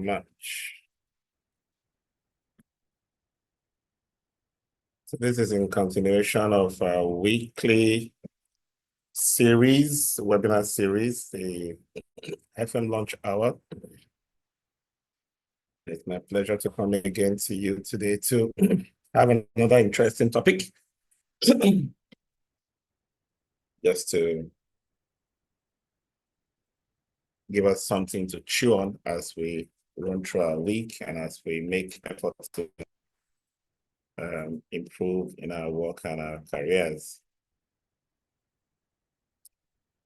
much. So this is in continuation of our weekly series, webinar series, the FM Launch Hour. It's my pleasure to come again to you today to have another interesting topic. Just to give us something to chew on as we run through our week and as we make efforts to improve in our work and our careers.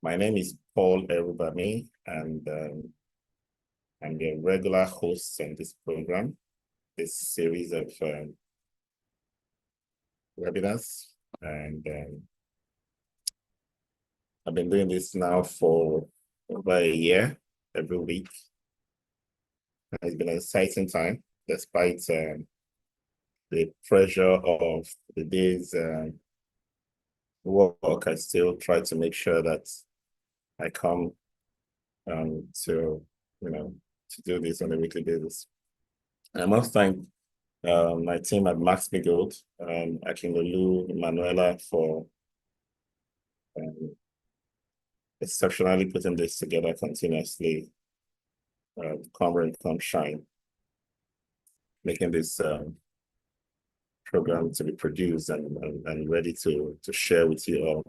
My name is 𝗙𝗿𝗶𝗹𝗶𝗍𝗍, and I'm the regular host on this program, this series of webinars. And I've been doing this now for over a year, every week. It's been an exciting time, despite the pressure of the day's work. I still try to make sure that I come to do this on a weekly basis. I must thank my team at Max-Migold, 𝗙𝗲់𝗱𝗶𝗶𝗍𝗍 for exceptionally putting this together continuously, come rain, come shine, making this program to be produced and ready to share with you all.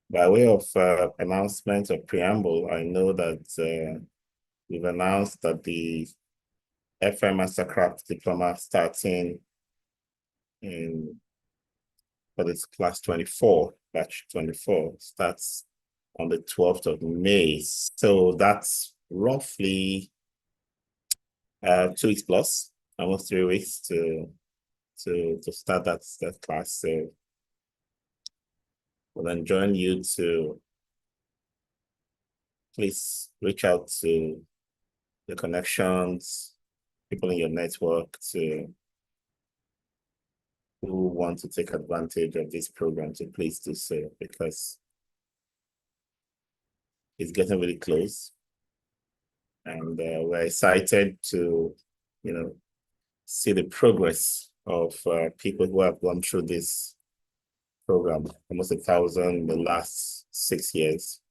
By way of announcement or preamble, I know that we've announced that the FM Mastercraft Diploma starting for this class 24, batch 24, starts on the 12th of May. So that's roughly 2 weeks plus, almost 3 weeks to start that class. So we'll then join you to please reach out to the connections, people in your network who want to take advantage of this program, to please do so, because it's getting really close. And we're excited to, see the progress of people who have gone through this program, almost 1,000 in the last 6 years,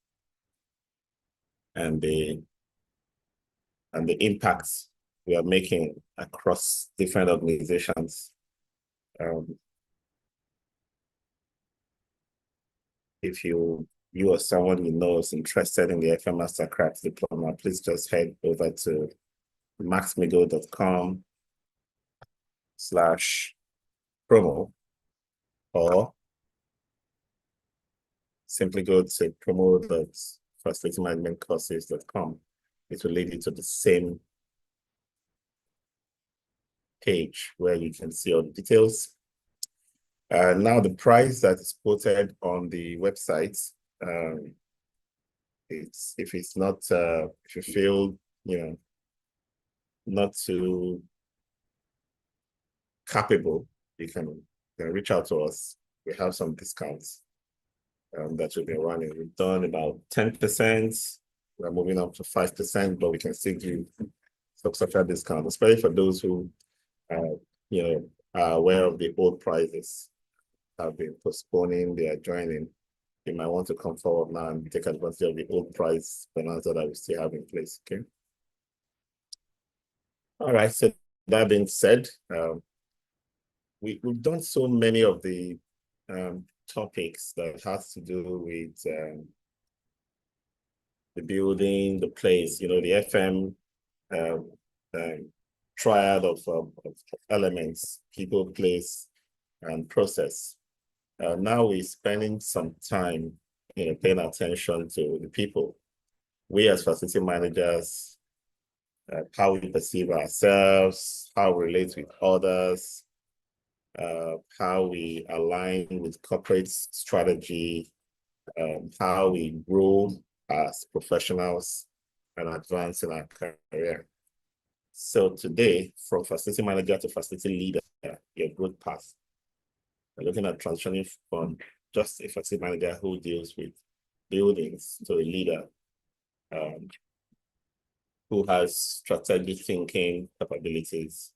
and the impacts we are making across different organizations. If you or someone you know is interested in the FM Mastercraft Diploma, please just head over to maxmigold.com/promo, or simply go to promo.facilityManagementCourses.com. It will lead you to the same page where you can see all the details. Now, the price that is quoted on the website, if you feel not too capable, you can reach out to us. We have some discounts that we've been running. We've done about 10%. We're moving up to 5%, but we can still give substantial discount, especially for those who are aware of the old prices, have been postponing their joining. You might want to come forward now and take advantage of the old price bonanza that we still have in place. Okay. All right. So that being said, we've done so many of the topics that has to do with the building, the place, the FM triad of elements: people, place, and process. Now we're spending some time paying attention to the people. We as facility managers, how we perceive ourselves, how we relate with others, how we align with corporate strategy, how we grow as professionals and advance in our career. So today, from facility manager to facility leader, your growth path. We're looking at transitioning from just a facility manager who deals with buildings to a leader who has strategic thinking capabilities,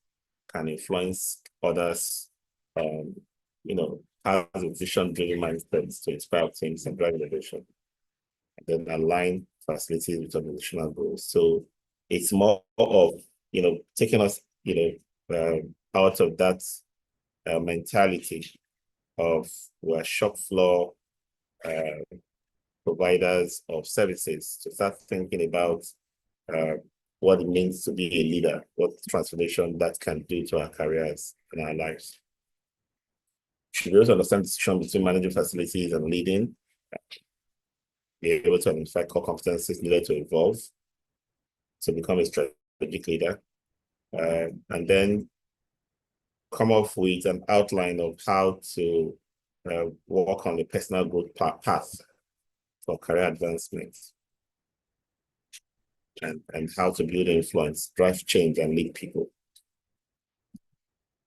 can influence others, has a vision-driven mindset to inspire teams and drive innovation, and then align facilities with organizational goals. So it's more of, taking us, out of that mentality of we're shop floor providers of services, to start thinking about what it means to be a leader, what transformation that can do to our careers and our lives. Should be able to understand the distinction between managing facilities and leading, be able to identify core competencies needed to evolve, to become a strategic leader, and then come up with an outline of how to work on the personal growth path for career advancement, and how to build influence, drive change, and lead people.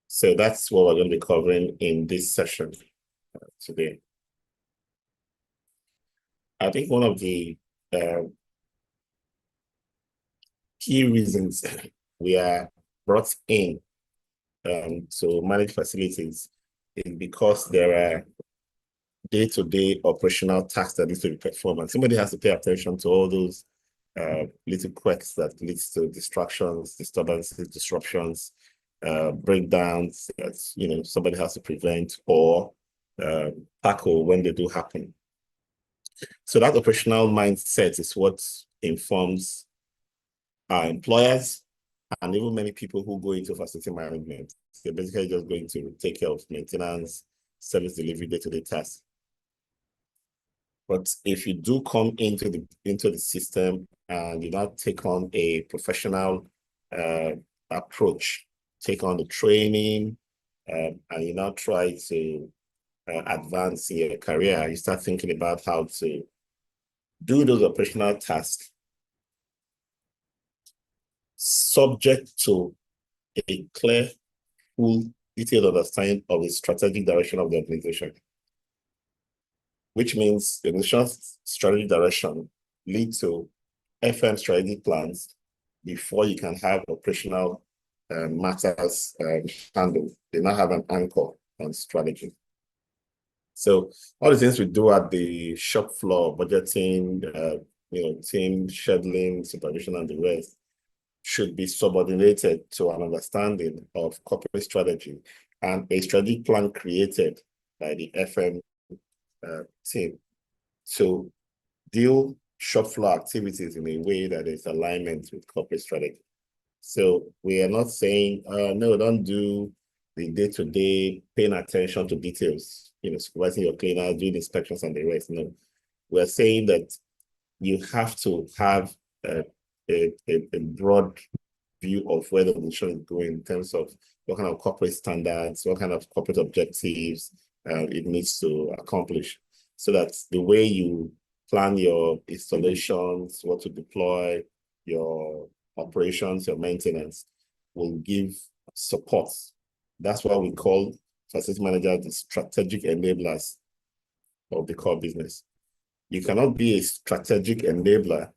So that's what we're going to be covering in this session today. I think one of the key reasons we are brought in to manage facilities is because there are day-to-day operational tasks that need to be performed, and somebody has to pay attention to all those little quirks that leads to distractions, disturbances, disruptions, breakdowns that somebody has to prevent or tackle when they do happen. So that operational mindset is what informs our employers and even many people who go into facility management. They're basically just going to take care of maintenance, service delivery, day-to-day tasks. But if you do come into the system and you not take on a professional approach, take on the training, and you now try to advance in your career, you start thinking about how to do those operational tasks subject to a clear, full, detailed understanding of the strategic direction of the organization, which means the organization's strategic direction leads to FM strategic plans before you can have operational matters handled. They now have an anchor on strategy. So all the things we do at the shop floor, budgeting, team scheduling, supervision, and the rest, should be subordinated to an understanding of corporate strategy and a strategic plan created by the FM team to deal shop floor activities in a way that is alignment with corporate strategy. So we are not saying, no, don't do the day-to-day paying attention to details, supervising your cleaner, doing inspections and the rest. No, we're saying that you have to have a broad view of where the organization is going in terms of what kind of corporate standards, what kind of corporate objectives it needs to accomplish, so that the way you plan your installations, what to deploy, your operations, your maintenance will give support. That's why we call facility managers the strategic enablers of the core business. You cannot be a strategic enabler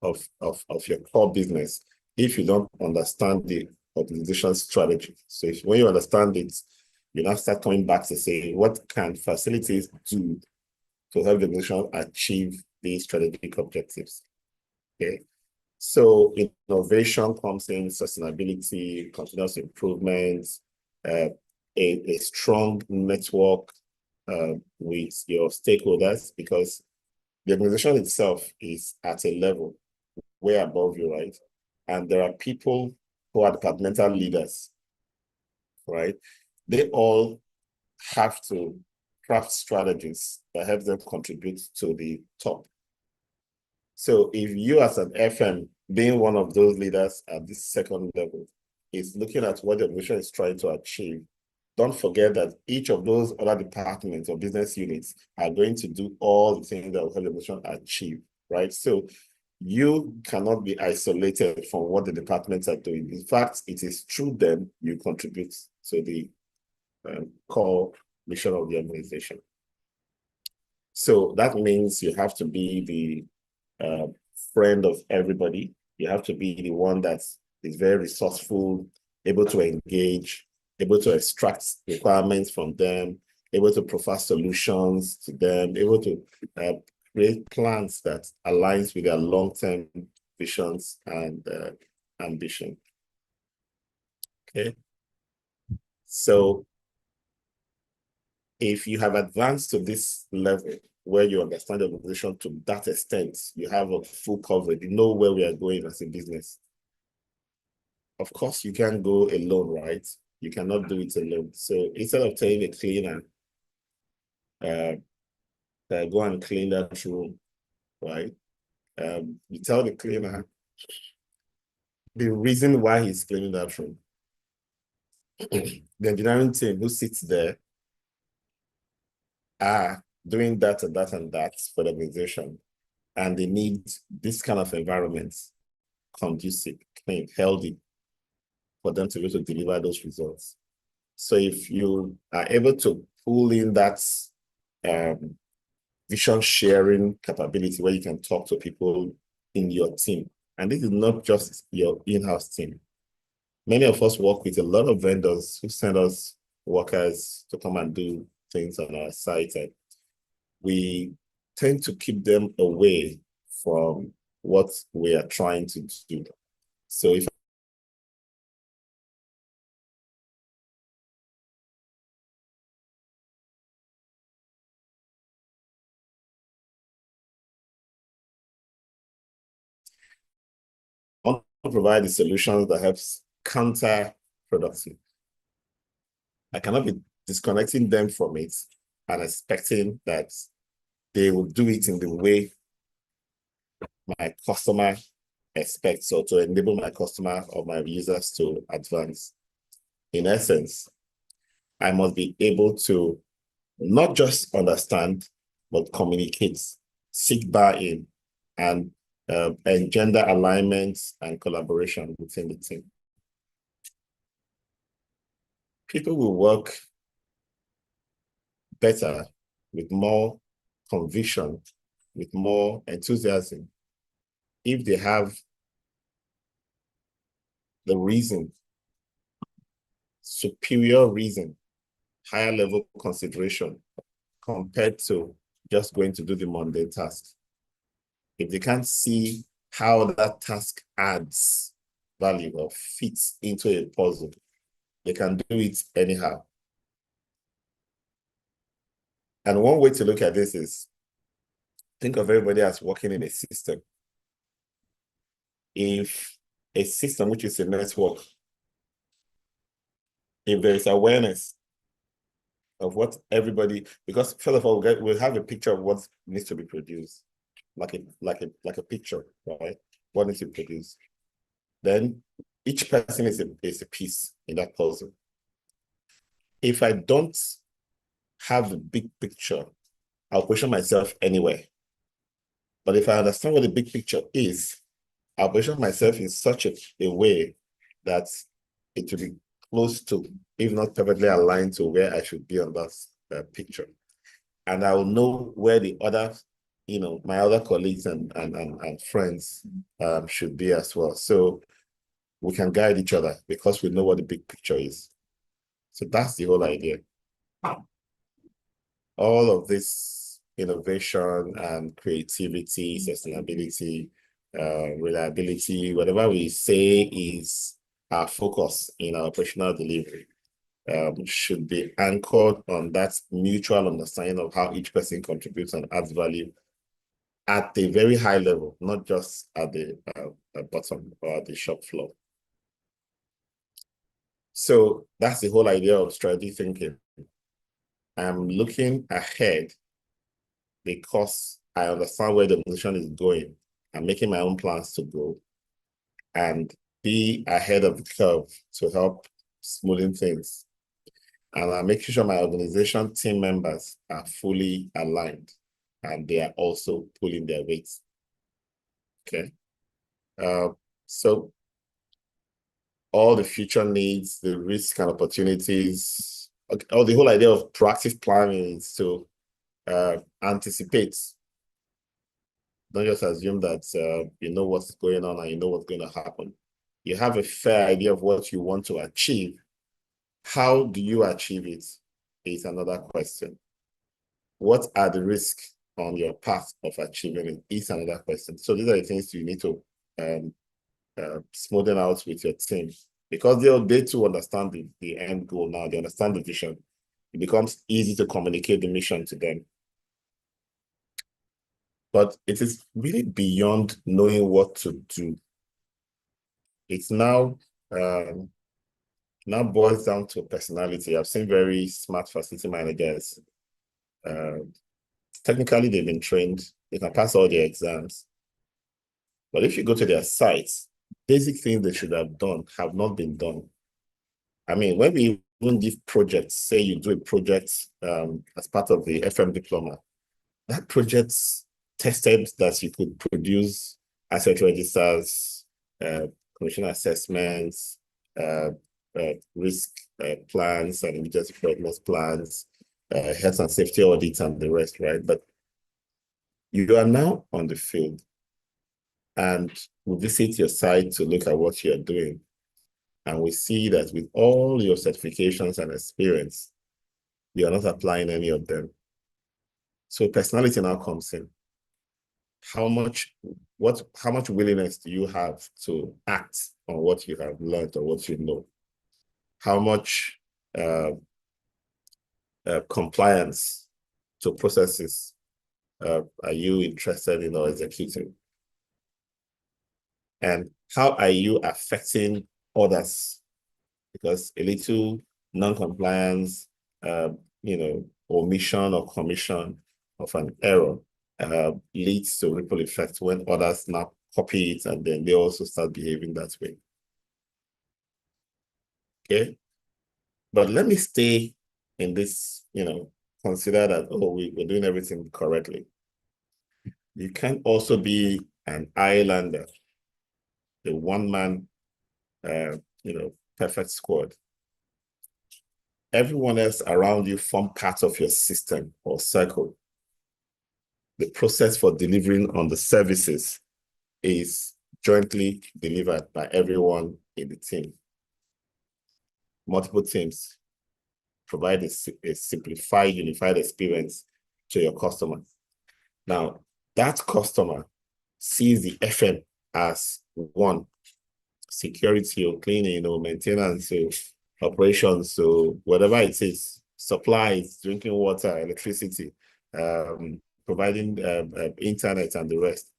of your core business if you don't understand the organization's strategy. So when you understand it, you now start coming back to say, what can facilities do to help the organization achieve these strategic objectives? Okay. So innovation comes in, sustainability, continuous improvement, a strong network with your stakeholders, because the organization itself is at a level way above you, right? And there are people who are departmental leaders, right? They all have to craft strategies that help them contribute to the top. So if you as an FM, being one of those leaders at this second level, is looking at what the organization is trying to achieve, don't forget that each of those other departments or business units are going to do all the things that will help the organization achieve, right? So you cannot be isolated from what the departments are doing. In fact, it is through them you contribute to the core mission of the organization. So that means you have to be the friend of everybody. You have to be the one that is very resourceful, able to engage, able to extract requirements from them, able to provide solutions to them, able to create plans that aligns with their long-term visions and ambition. Okay. So if you have advanced to this level where you understand the organization to that extent, you have a full coverage, you know where we are going as a business. Of course, you can't go alone, right? You cannot do it alone. So instead of telling a cleaner, go and clean that room, right? You tell the cleaner the reason why he's cleaning that room. The engineering team who sits there are doing that and that and that for the organization. And they need this kind of environment, conducive, clean, healthy, for them to be able to deliver those results. So if you are able to pull in that vision sharing capability where you can talk to people in your team, and this is not just your in-house team. Many of us work with a lot of vendors who send us workers to come and do things on our site, and we tend to keep them away from what we are trying to do. So if I want to provide the solutions that helps counterproductive, I cannot be disconnecting them from it and expecting that they will do it in the way my customer expects, or to enable my customer or my users to advance. In essence, I must be able to not just understand, but communicate, seek buy-in, and engender alignments and collaboration within the team. People will work better with more conviction, with more enthusiasm, if they have the reason, superior reason, higher level consideration compared to just going to do the mundane task. If they can't see how that task adds value or fits into a puzzle, they can do it anyhow. And one way to look at this is, think of everybody as working in a system. If a system, which is a network, if there is awareness of what everybody, because first of all, we'll have a picture of what needs to be produced, like a picture, right? What needs to be produced. Then each person is a piece in that puzzle. If I don't have the big picture, I'll question myself anyway. But if I understand what the big picture is, I'll position myself in such a way that it will be close to, if not perfectly aligned to where I should be on that picture. And I will know where the other, my other colleagues and friends should be as well. So we can guide each other because we know what the big picture is. So that's the whole idea. All of this innovation and creativity, sustainability, reliability, whatever we say is our focus in our operational delivery, should be anchored on that mutual understanding of how each person contributes and adds value at a very high level, not just at the bottom or at the shop floor. So that's the whole idea of strategy thinking. I'm looking ahead because I understand where the organization is going. I'm making my own plans to go and be ahead of the curve to help smoothing things. And I'm making sure my organization team members are fully aligned and they are also pulling their weights. Okay. So all the future needs, the risks and opportunities, or the whole idea of proactive planning is to anticipate Don't just assume that you know what's going on and you know what's going to happen. You have a fair idea of what you want to achieve. How do you achieve it is another question. What are the risks on your path of achieving it is another question. So these are the things you need to smoothen out with your team, because they too understand the end goal now. They understand the vision. It becomes easy to communicate the mission to them. But it is really beyond knowing what to do. It's now boils down to personality. I've seen very smart facility managers. Technically, they've been trained. They can pass all their exams. But if you go to their sites, basic things they should have done have not been done. I mean, when we even give projects, say you do a project as part of the FM diploma, that project tested that you could produce asset registers, commission assessments, risk plans and emergency preparedness plans, health and safety audits and the rest, right? But you are now on the field and we visit your site to look at what you're doing. And we see that with all your certifications and experience, you're not applying any of them. So personality now comes in. How much willingness do you have to act on what you have learned or what you know? How much compliance to processes are you interested in or executing? And how are you affecting others? Because a little non-compliance, omission or commission of an error leads to ripple effect when others now copy it and then they also start behaving that way. Okay, but let me stay in this, consider that, oh, we're doing everything correctly. You can also be an islander, the one-man, perfect squad. Everyone else around you form part of your system or circle. The process for delivering on the services is jointly delivered by everyone in the team. Multiple teams provide a simplified, unified experience to your customer. Now, that customer sees the FM as one: security or cleaning or maintenance or operations, so whatever it is, supplies, drinking water, electricity, providing internet and the rest.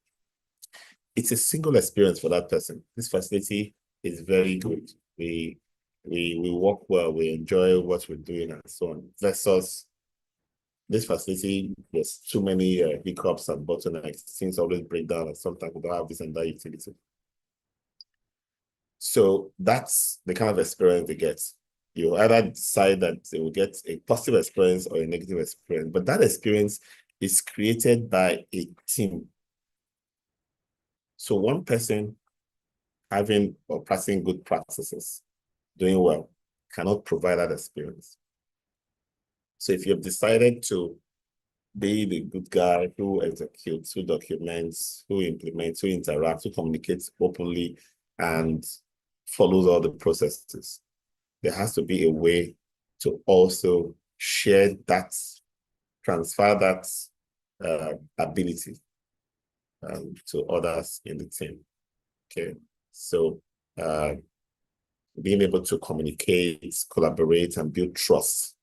It's a single experience for that person. This facility is very good. We work well, we enjoy what we're doing and so on, versus this facility, there's too many hiccups and bottlenecks. Things always break down and sometimes we don't have this and that utility. So that's the kind of experience they get. You either decide that they will get a positive experience or a negative experience, but that experience is created by a team. So one person having or practicing good practices, doing well, cannot provide that experience. So if you've decided to be the good guy who executes, who documents, who implements, who interacts, who communicates openly and follows all the processes, there has to be a way to also share that, transfer that ability to others in the team. Okay, so being able to communicate, collaborate, and build trust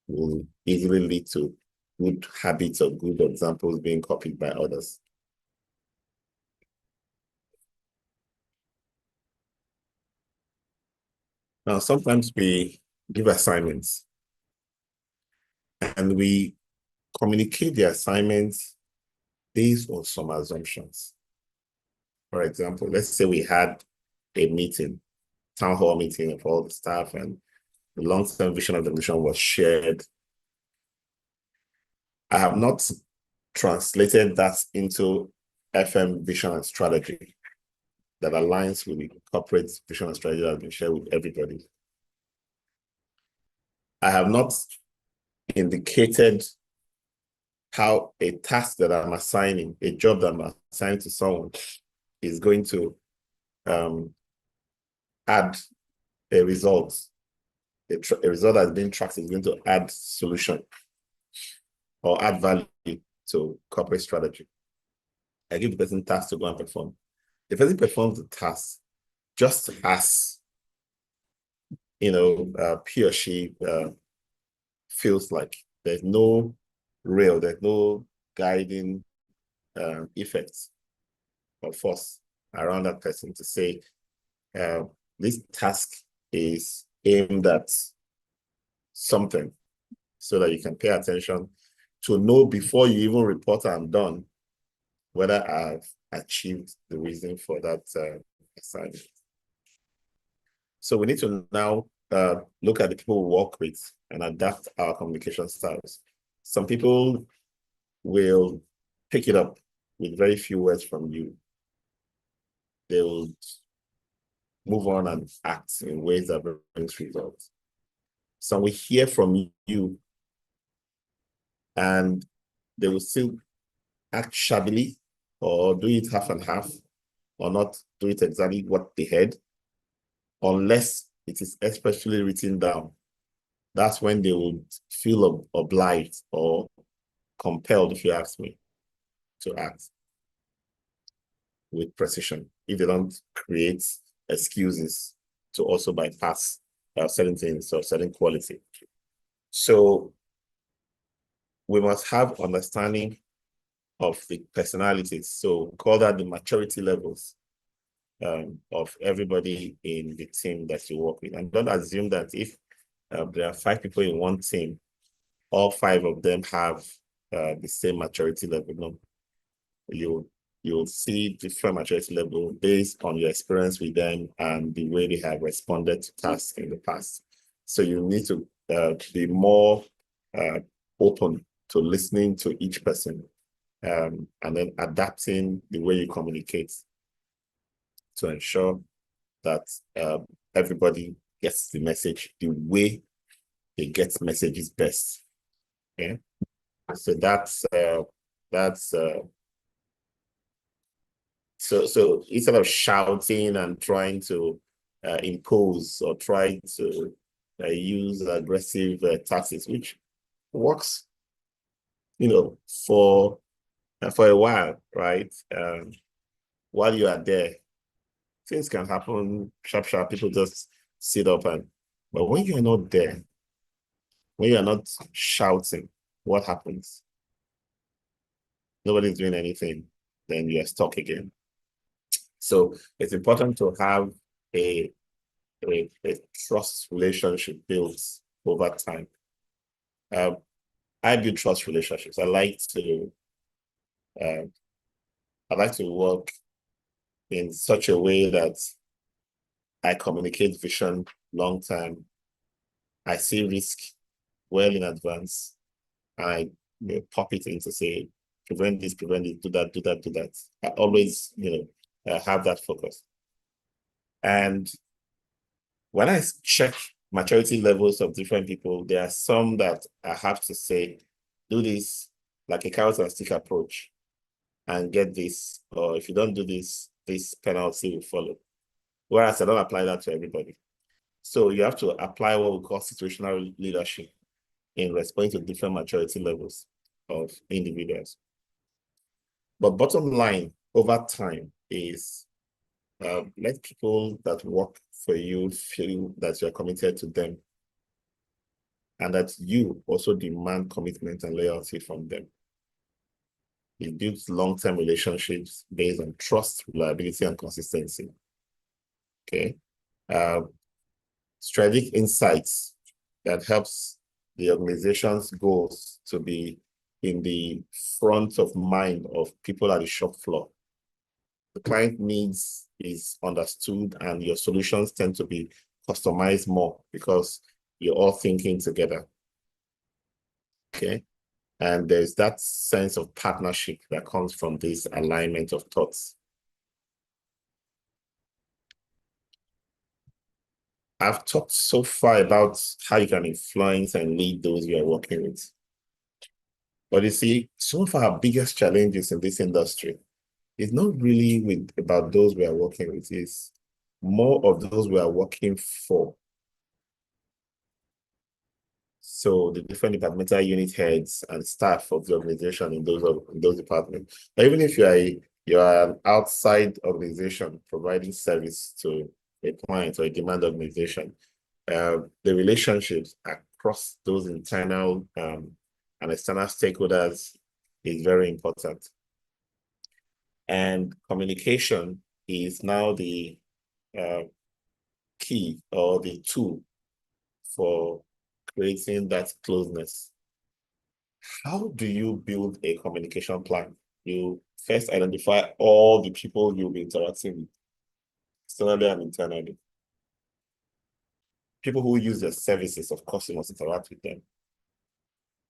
will easily lead to good habits or good examples being copied by others. Now, sometimes we give assignments and we communicate the assignments based on some assumptions. For example, let's say we had a meeting, town hall meeting of all the staff, and the long-term vision of the mission was shared. I have not translated that into FM vision and strategy that aligns with the corporate vision and strategy that has been shared with everybody. I have not indicated how a task that I'm assigning, a job that I'm assigning to someone is going to add a result. A result that's being tracked is going to add solution or add value to corporate strategy. I give the person task to go and perform. The person performs the task just as, he or she feels like. There's no guiding effects or force around that person to say, this task is aimed at something, so that you can pay attention to know before you even report I'm done whether I've achieved the reason for that assignment. So we need to now look at the people we work with and adapt our communication styles. Some people will pick it up with very few words from you. They will move on and act in ways that brings results. Some will hear from you and they will still act shabbily or do it half and half or not do it exactly what they had, unless it is especially written down. That's when they would feel obliged or compelled, if you ask me, to act with precision if they don't create excuses to also bypass certain things or certain quality. So we must have understanding of the personalities. So call that the maturity levels of everybody in the team that you work with. And don't assume that if there are 5 people in one team, all 5 of them have the same maturity level. No, you'll see different maturity level based on your experience with them and the way they have responded to tasks in the past. So you need to be more open to listening to each person and then adapting the way you communicate to ensure that everybody gets the message the way they get messages best. Okay, so so instead of shouting and trying to impose or trying to use aggressive tactics, which works, for a while, right? While you are there, things can happen sharp. People just sit up but when you're not there, when you're not shouting, what happens? Nobody's doing anything, then you're stuck again. So it's important to have a trust relationship built over time. I build trust relationships. I like to work in such a way that I communicate vision long term. I see risk well in advance. I pop it in to say, prevent this, do that. I always, have that focus. And when I check maturity levels of different people, there are some that I have to say, do this like a carrot and stick approach and get this, or if you don't do this, this penalty will follow. Whereas I don't apply that to everybody. So you have to apply what we call situational leadership in responding to different maturity levels of individuals. But bottom line over time is let people that work for you feel that you're committed to them and that you also demand commitment and loyalty from them. It builds long-term relationships based on trust, reliability, and consistency. Okay. Strategic insights that helps the organization's goals to be in the front of mind of people at the shop floor. The client needs is understood and your solutions tend to be customized more because you're all thinking together. Okay. And there's that sense of partnership that comes from this alignment of thoughts. I've talked so far about how you can influence and lead those you are working with. But you see, some of our biggest challenges in this industry is not really about those we are working with, it's more of those we are working for. So the different departmental unit heads and staff of the organization in those departments. But even if you are an outside organization providing service to a client or a demand organization, the relationships across those internal and external stakeholders is very important. And communication is now the key or the tool for creating that closeness. How do you build a communication plan? You first identify all the people you'll be interacting with, externally and internally. People who use your services, of course, you must interact with them.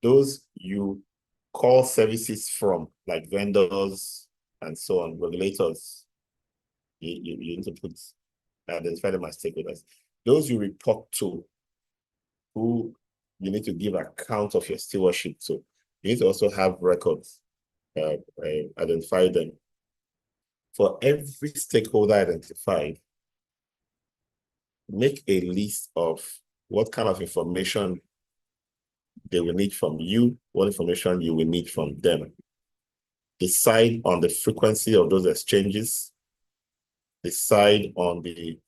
Those you call services from, like vendors and so on, regulators, you need to identify them as stakeholders. Those you report to, who you need to give account of your stewardship to. You need to also have records, identify them. For every stakeholder identified, make a list of what kind of information they will need from you, what information you will need from them. Decide on the frequency of those exchanges. Decide on the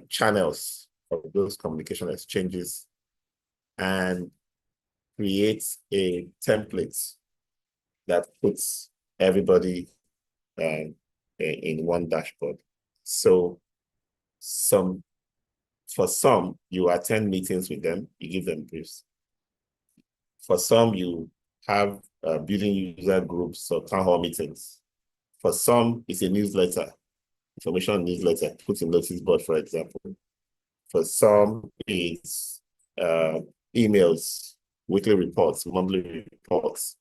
channels of those communication exchanges, and create a template that puts everybody in one dashboard. So for some, you attend meetings with them, you give them briefs. For some, you have building user groups or town hall meetings. For some, it's a newsletter, information newsletter, put in notice board, for example. For some, it's emails, weekly reports, monthly reports.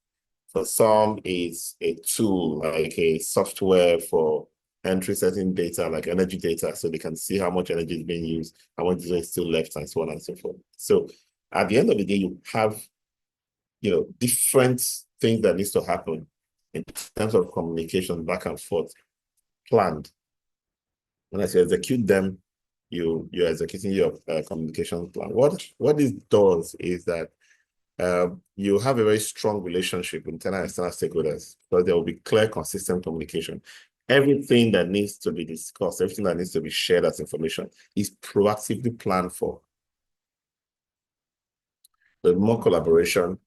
For some, it's a tool, like a software for entry certain data, like energy data, so they can see how much energy is being used, how much is still left, and so on and so forth. So at the end of the day, you have, different things that needs to happen in terms of communication back and forth, planned. And as you execute them, you're executing your communication plan. What this does is that you have a very strong relationship with internal and external stakeholders, because there will be clear, consistent communication. Everything that needs to be discussed, everything that needs to be shared as information is proactively planned for. The more collaboration,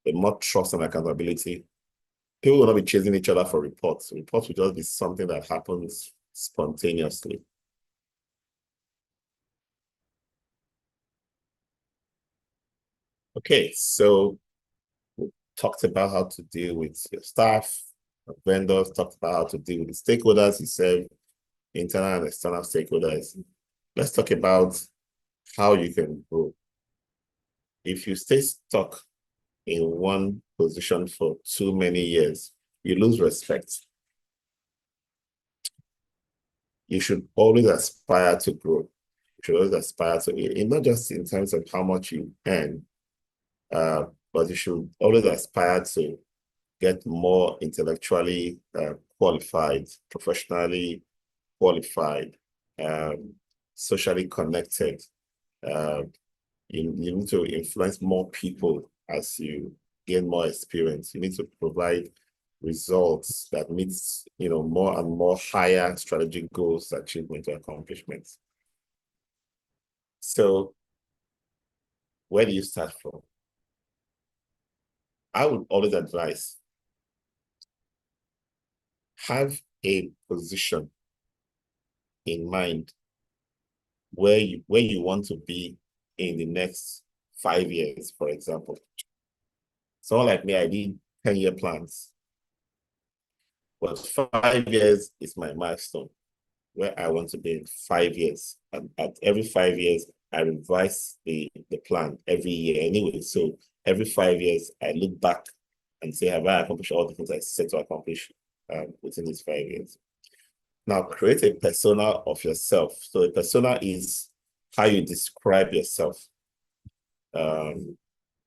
the more trust and accountability. People will not be chasing each other for reports. Reports will just be something that happens spontaneously. Okay, so we talked about how to deal with your staff, vendors, talked about how to deal with the stakeholders you serve, internal and external stakeholders. Let's talk about how you can grow. If you stay stuck in one position for too many years, you lose respect. You should always aspire to grow. You should always aspire to, not just in terms of how much you earn, but you should always aspire to get more intellectually qualified, professionally qualified, socially connected. You need to influence more people as you gain more experience. You need to provide results that meets more and more higher strategic goals, achievement, or accomplishments. So where do you start from? I would always advise, have a position in mind where you want to be in the next 5 years, for example. Someone like me, I did 10-year plans. But 5 years is my milestone, where I want to be in 5 years. And at every 5 years, I revise the plan every year anyway. So every 5 years, I look back and say, have I accomplished all the things I set to accomplish within these 5 years? Now, create a persona of yourself. So a persona is how you describe yourself.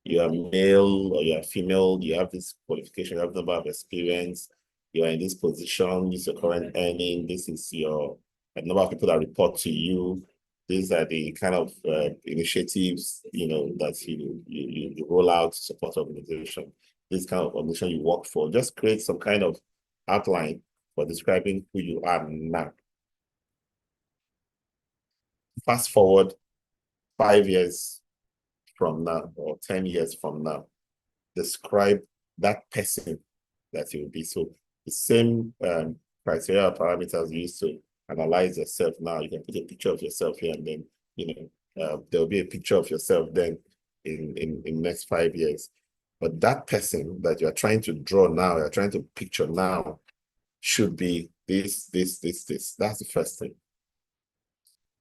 you are male or you are female, you have this qualification, you have number of experience, you are in this position, this is your current earning, this is your number of people that report to you. These are the kind of initiatives, that you roll out to support organization. This kind of organization you work for. Just create some kind of outline for describing who you are now. Fast forward 5 years from now or 10 years from now, describe that person that you will be. So the same criteria or parameters you used to analyze yourself now, you can put a picture of yourself here, and then there'll be a picture of yourself then in next 5 years. But that person that you're trying to draw now, you're trying to picture now, should be this. That's the first thing.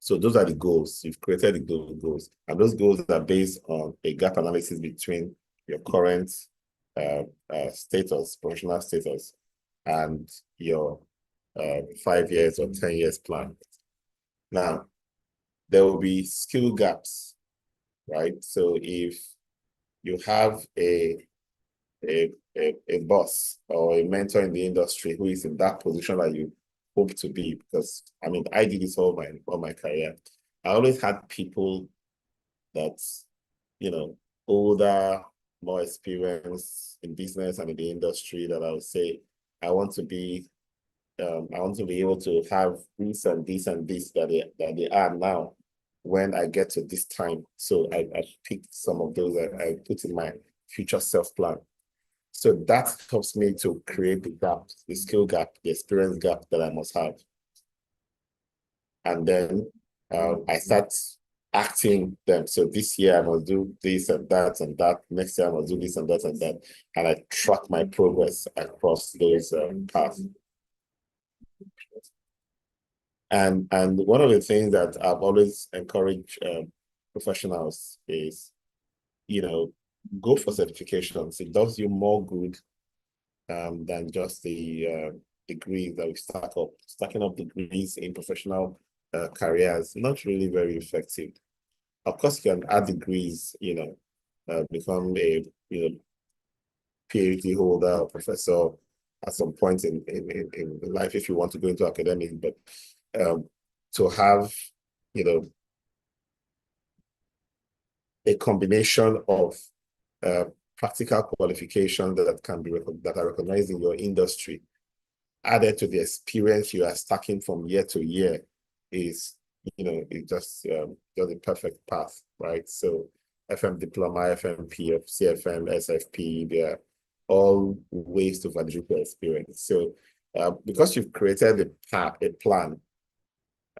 So those are the goals. You've created the goals. And those goals are based on a gap analysis between your current status, professional status, and your 5 years or 10 years plan. Now, there will be skill gaps, right? So if you have a boss or a mentor in the industry who is in that position that you hope to be, because I did this all my career. I always had people that, older, more experienced in business and in the industry, that I would say, I want to be able to have this and this and this that they are now when I get to this time. So I picked some of those that I put in my future self plan. So that helps me to create the gap, the skill gap, the experience gap that I must have. And then I start acting them. So this year I must do this and that and that. Next year I must do this and that and that. And I track my progress across those paths. And one of the things that I've always encouraged professionals is, go for certifications. It does you more good than just the degrees that we stack up. Stacking up degrees in professional careers, not really very effective. Of course, you can add degrees, become a PhD holder or professor at some point in life if you want to go into academic, but to have, a combination of practical qualifications that are recognized in your industry, added to the experience you are stacking from year to year, is, it's just the perfect path, right? So FM diploma, FMP, CFM, SFP, they're all ways to validate your experience. So because you've created a plan,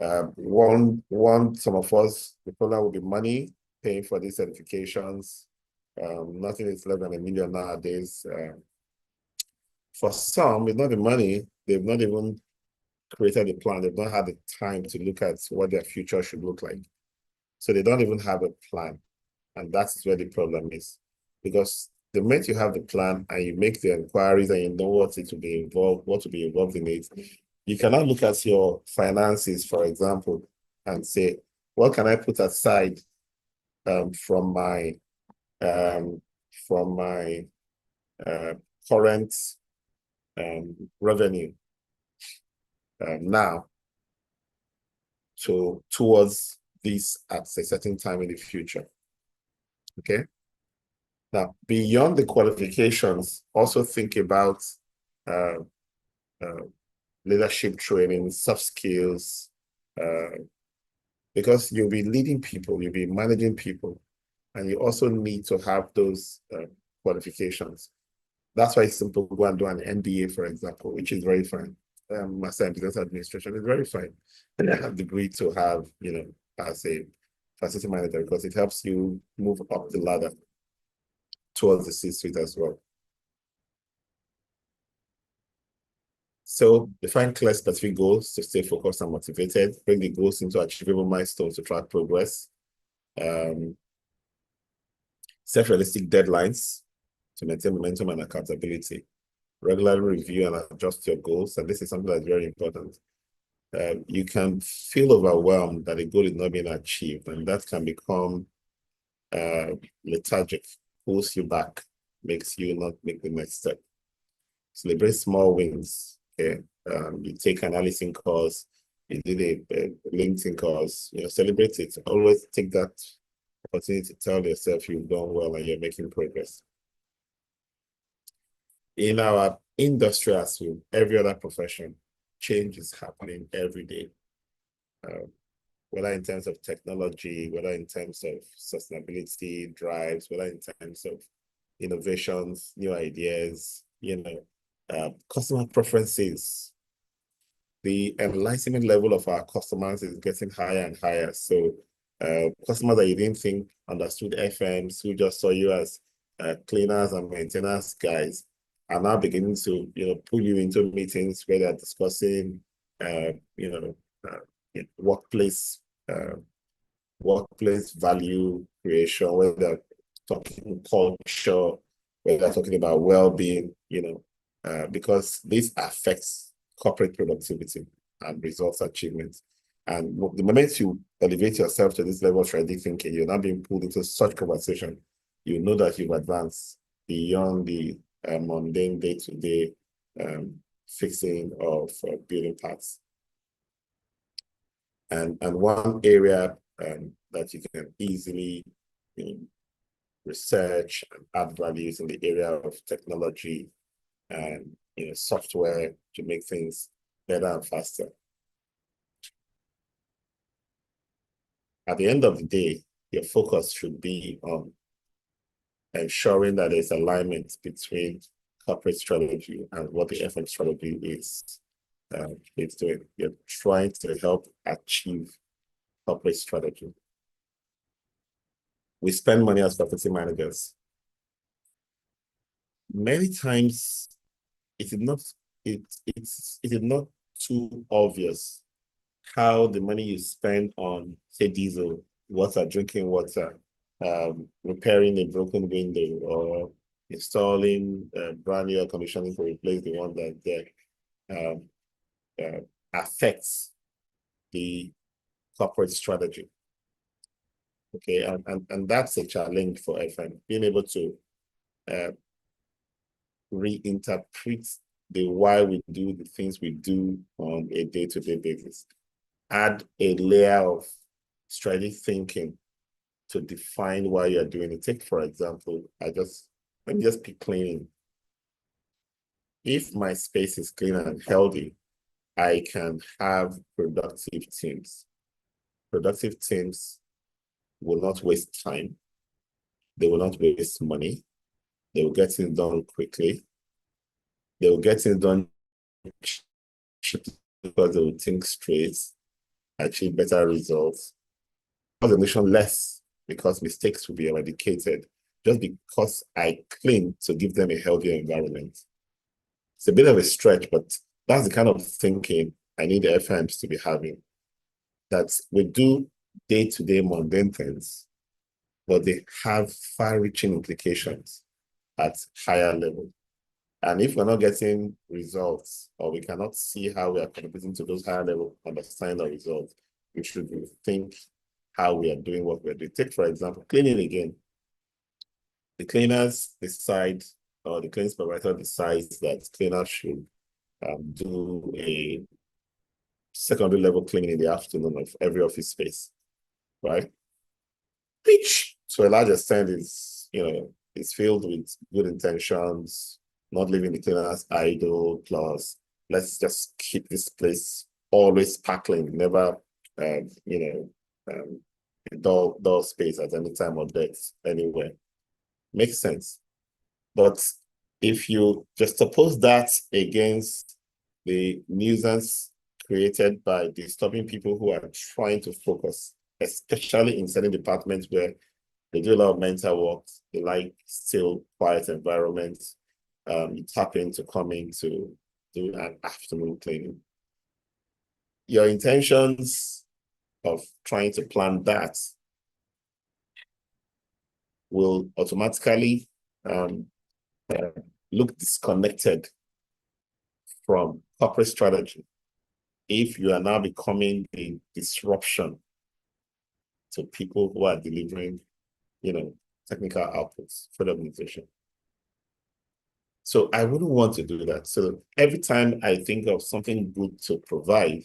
some of us, the problem will be money, paying for these certifications. Nothing is less than $1 million nowadays. For some, it's not the money. They've not even created a plan. They've not had the time to look at what their future should look like. So they don't even have a plan. And that's where the problem is. Because the moment you have the plan and you make the inquiries and you know what to be involved in it, you cannot look at your finances, for example, and say, what can I put aside from my current revenue now towards this at a certain time in the future. Okay. Now, beyond the qualifications, also think about leadership training, soft skills, because you'll be leading people, you'll be managing people, and you also need to have those qualifications. That's why it's simple to go and do an MBA, for example, which is very fine. Master in Business Administration is very fine. And I have degree to have, as a facility manager, because it helps you move up the ladder towards the C-suite as well. So define clear specific goals to stay focused and motivated. Bring the goals into achievable milestones to track progress. Set realistic deadlines to maintain momentum and accountability. Regularly review and adjust your goals. And this is something that's very important. You can feel overwhelmed that a goal is not being achieved, and that can become lethargic. pulls you back, makes you not make the next step. Celebrate small wins. Okay, you take an analyzing course, you did a LinkedIn course, celebrate it. Always take that opportunity to tell yourself you've done well and you're making progress. In our industry, as with every other profession, change is happening every day. Whether in terms of technology, whether in terms of sustainability drives, whether in terms of innovations, new ideas, customer preferences. The enlightenment level of our customers is getting higher and higher. So customers that you didn't think understood FMs, who just saw you as cleaners and maintenance guys, are now beginning to pull you into meetings where they're discussing workplace value creation, whether they're talking culture, whether they're talking about well-being, because this affects corporate productivity and results achievement. And the moment you elevate yourself to this level of strategic thinking, you're not being pulled into such conversation, you know that you've advanced beyond the mundane day-to-day fixing of building parts. And one area that you can easily research and add values in the area of technology and software to make things better and faster. At the end of the day, your focus should be on ensuring that there's alignment between corporate strategy and what the FM strategy is doing. You're trying to help achieve corporate strategy. We spend money as property managers. Many times, it is not too obvious how the money you spend on, say, diesel, water, drinking water, repairing a broken window, or installing brand new air conditioning to replace the one that affects the corporate strategy. Okay, and that's a challenge for FM, being able to reinterpret the why we do the things we do on a day-to-day basis. Add a layer of strategic thinking to define why you're doing it. Take, for example, let me just pick cleaning. If my space is clean and healthy, I can have productive teams. Productive teams will not waste time. They will not waste money. They will get things done quickly. They will get things done because they will think straight, achieve better results. Automation less because mistakes will be eradicated just because I clean to give them a healthier environment. It's a bit of a stretch, but that's the kind of thinking I need the FMs to be having. That we do day-to-day mundane things, but they have far-reaching implications at higher level. And if we're not getting results, or we cannot see how we are contributing to those higher level understanding of results, we should rethink how we are doing what we're doing. Take, for example, cleaning again. The cleaners decide, or the cleaning supervisor decides that cleaners should do a secondary level cleaning in the afternoon of every office space, right? Which, to a large extent, is filled with good intentions, not leaving the cleaners idle, plus let's just keep this always sparkling, never, dull space at any time or day, anywhere. Makes sense. But if you just oppose that against the nuisance created by disturbing people who are trying to focus, especially in certain departments where they do a lot of mental work, they like still quiet environments, you tap into coming to do an afternoon cleaning. Your intentions of trying to plan that will automatically look disconnected from corporate strategy if you are now becoming a disruption to people who are delivering, technical outputs for the organization. So I wouldn't want to do that. So every time I think of something good to provide,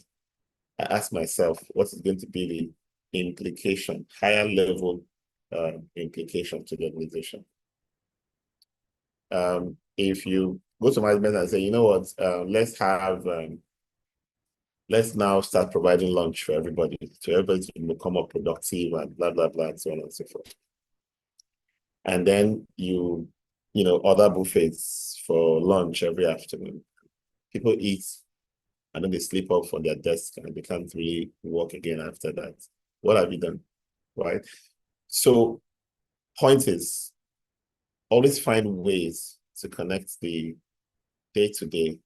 I ask myself, what is going to be the implication, higher level implication to the organization? If you go to management and say, you know what, let's now start providing lunch for everybody, so everybody to become more productive and blah, blah, blah, and so on and so forth. And then you order buffets for lunch every afternoon. People eat, and then they sleep off on their desk and they can't really work again after that. What have you done, right? So point is, always find ways to connect the day-to-day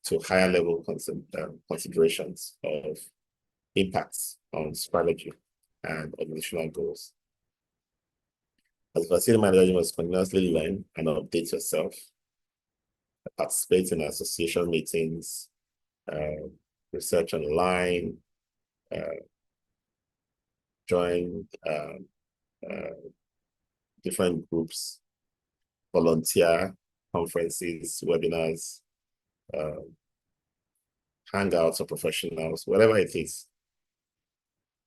to higher level considerations of impacts on strategy and organizational goals. As a facility manager, you must continuously learn and update yourself, participate in association meetings, research online, join different groups, volunteer, conferences, webinars, hangouts or professionals, whatever it is.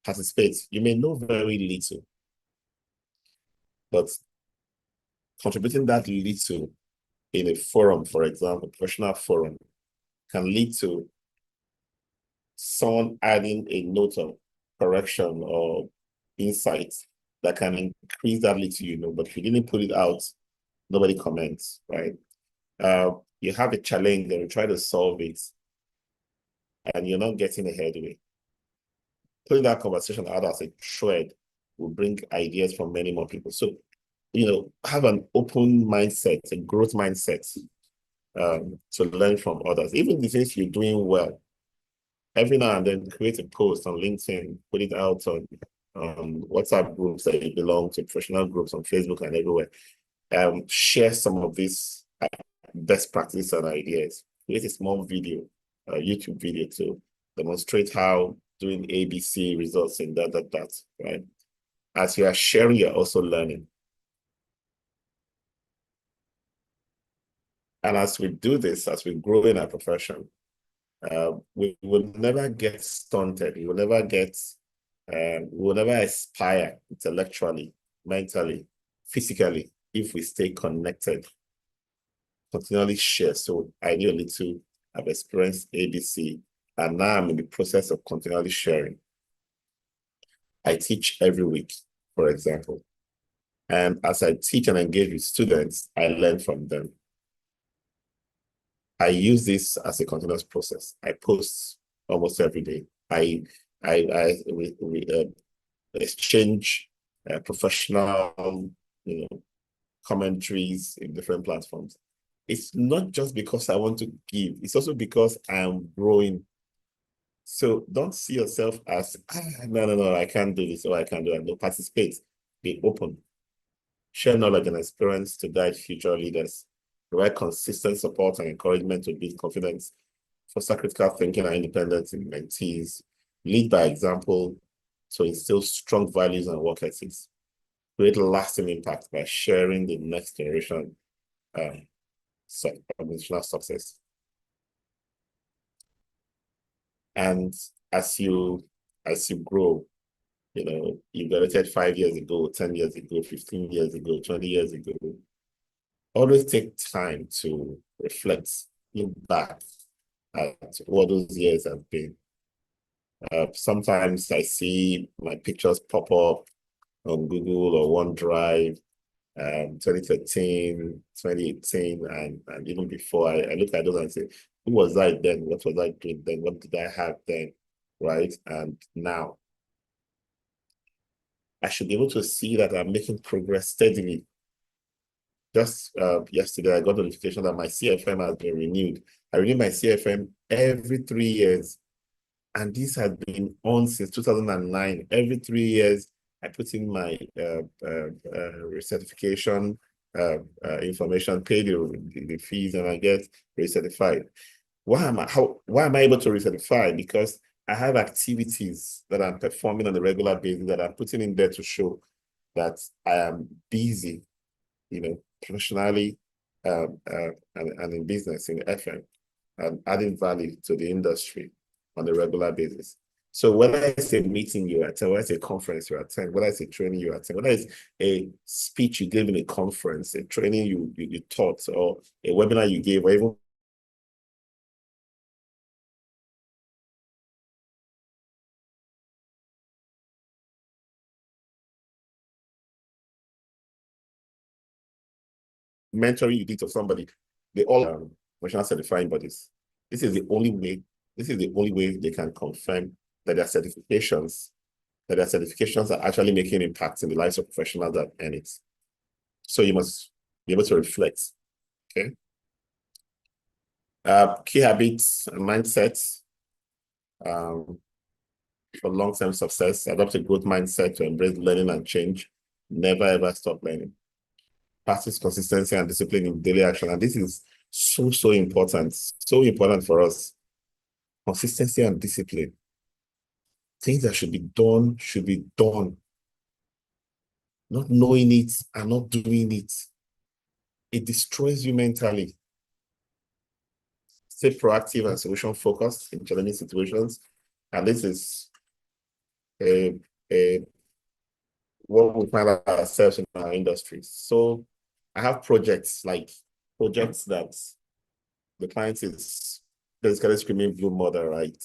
Participate. You may know very little, but contributing that little in a forum, for example, professional forum, can lead to someone adding a note of correction or insight that can increase that little but if you didn't put it out, nobody comments, right? You have a challenge and you try to solve it, and you're not getting a headway. Putting that conversation out as a thread will bring ideas from many more people. So, have an open mindset, a growth mindset, to learn from others. Even the things you're doing well, every now and then create a post on LinkedIn, put it out on WhatsApp groups that you belong to, professional groups on Facebook and everywhere. Share some of these best practices and ideas. Create a small video, a YouTube video to demonstrate how doing ABC results in that, right? As you are sharing, you're also learning. And as we do this, as we grow in our profession, we will never get stunted. We will never aspire intellectually, mentally, physically, if we stay connected, continually share. So I knew a little, I've experienced ABC, and now I'm in the process of continually sharing. I teach every week, for example. And as I teach and engage with students, I learn from them. I use this as a continuous process. I post almost every day. I exchange professional, commentaries in different platforms. It's not just because I want to give. It's also because I'm growing. So don't see yourself as, no, I can't do this or I can't do that. No, participate. Be open. Share knowledge and experience to guide future leaders. Provide consistent support and encouragement to build confidence, foster critical thinking and independence in mentees, lead by example to instill strong values and work ethics, create lasting impact by sharing the next generation organizational success. And as you grow, you graduated 5 years ago, 10 years ago, 15 years ago, 20 years ago, always take time to reflect, look back at what those years have been. Sometimes I see my pictures pop up on Google or OneDrive, 2013, 2018, and even before. I look at those and say, who was I then? What was I doing then? What did I have then? Right? And now, I should be able to see that I'm making progress steadily. Just yesterday, I got a notification that my CFM has been renewed. I renew my CFM every 3 years. And this has been on since 2009. Every 3 years, I put in my recertification information, pay the fees, and I get recertified. Why am I able to recertify? Because I have activities that I'm performing on a regular basis that I'm putting in there to show that I am busy, professionally and in business, in FM, and adding value to the industry on a regular basis. So whether it's a meeting you attend, whether it's a conference you attend, whether it's a training you attend, whether it's a speech you gave in a conference, a training you taught, or a webinar you gave, or even mentoring you did to somebody, they all professional certifying bodies. This is the only way they can confirm that their certifications are actually making impact in the lives of professionals that earn it. So you must be able to reflect. Okay. Key habits and mindsets for long-term success. Adopt a growth mindset to embrace learning and change. Never ever stop learning. Practice consistency and discipline in daily action. And this is so important. So important for us. Consistency and discipline. Things that should be done should be done. Not knowing it and not doing it. It destroys you mentally. Stay proactive and solution focused in challenging situations. And this is what we find ourselves in our industry. So I have projects that the client is basically screaming blue mother, right?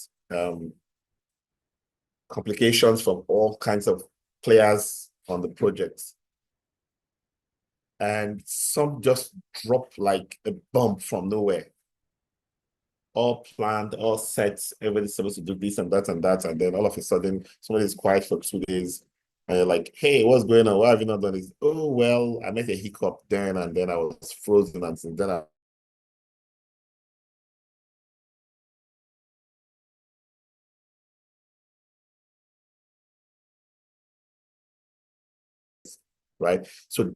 Complications from all kinds of players on the project. And some just drop like a bomb from nowhere. All planned, all set, everybody's supposed to do this and that, and then all of a sudden, somebody is quiet for 2 days, and you're like, hey, what's going on? Why have you not done this? Oh, well, I met a hiccup then, and then I was frozen, and since then right? So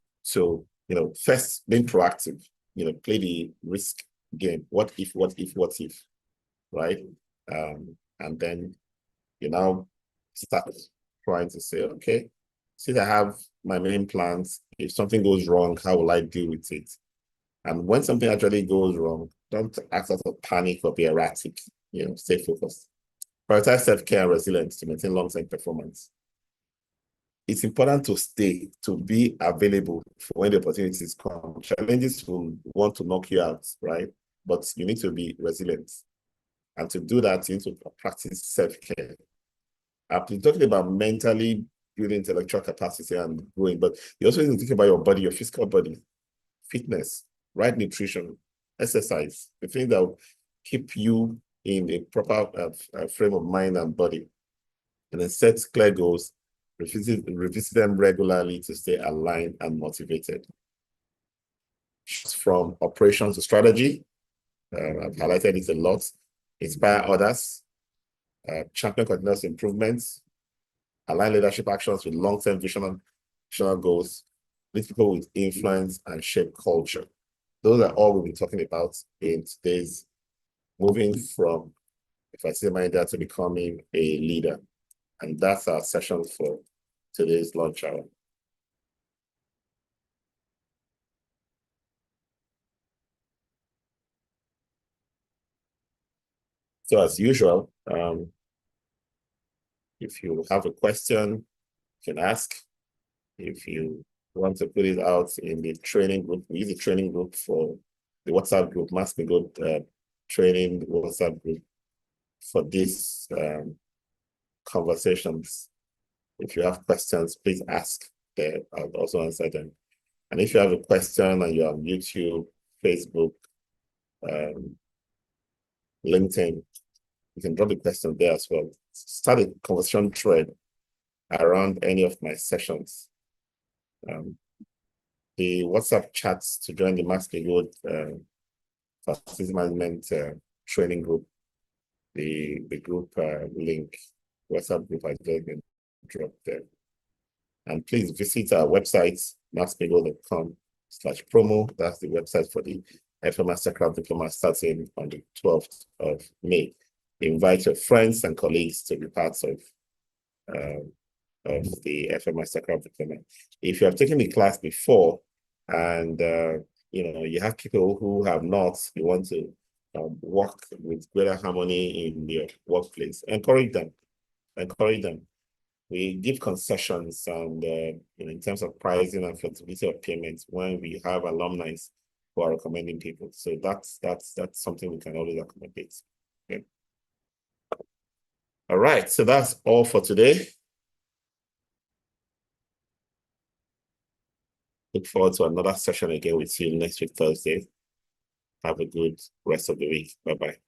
first being proactive, play the risk game. What if, right? And then now start trying to say, okay, since I have my main plans, if something goes wrong, how will I deal with it? And when something actually goes wrong, don't act out of panic or be erratic. Stay focused. Prioritize self-care and resilience to maintain long-term performance. It's important to be available for when the opportunities come. Challenges will want to knock you out, right? But you need to be resilient. And to do that, you need to practice self-care. I've been talking about mentally building intellectual capacity and growing, but you also need to think about your body, your physical body, fitness, right nutrition, exercise, the things that will keep you in a proper frame of mind and body. And then set clear goals, revisit them regularly to stay aligned and motivated. From operations to strategy, I've highlighted it a lot. Inspire others, champion continuous improvements, align leadership actions with long-term vision and goals, lead people with influence, and shape culture. Those are all we'll be talking about in today's moving from a facility manager to becoming a leader. And that's our session for today's lunch hour. So as usual, if you have a question, you can ask. If you want to put it out in the training group, we use the training group for the WhatsApp group, Max-Migold training WhatsApp group for these conversations. If you have questions, please ask there. I'll also answer them. And if you have a question and you're on YouTube, Facebook, LinkedIn, you can drop a question there as well. Start a conversation thread around any of my sessions. The WhatsApp chats to join the Max-Migold facility management training group, the group link, WhatsApp group has just been dropped there. And please visit our website, maxmigold.com/promo. That's the website for the FM Mastercraft Diploma starting on the 12th of May. Invite your friends and colleagues to be parts of of the FM Mastercard diploma. If you have taken the class before and you have people who have not, you want to work with greater harmony in your workplace, encourage them. Encourage them. We give concessions and in terms of pricing and flexibility of payments when we have alumni who are recommending people. So that's something we can always accommodate. Okay. All right, so that's all for today. Look forward to another session again with you next week, Thursday. Have a good rest of the week. Bye-bye.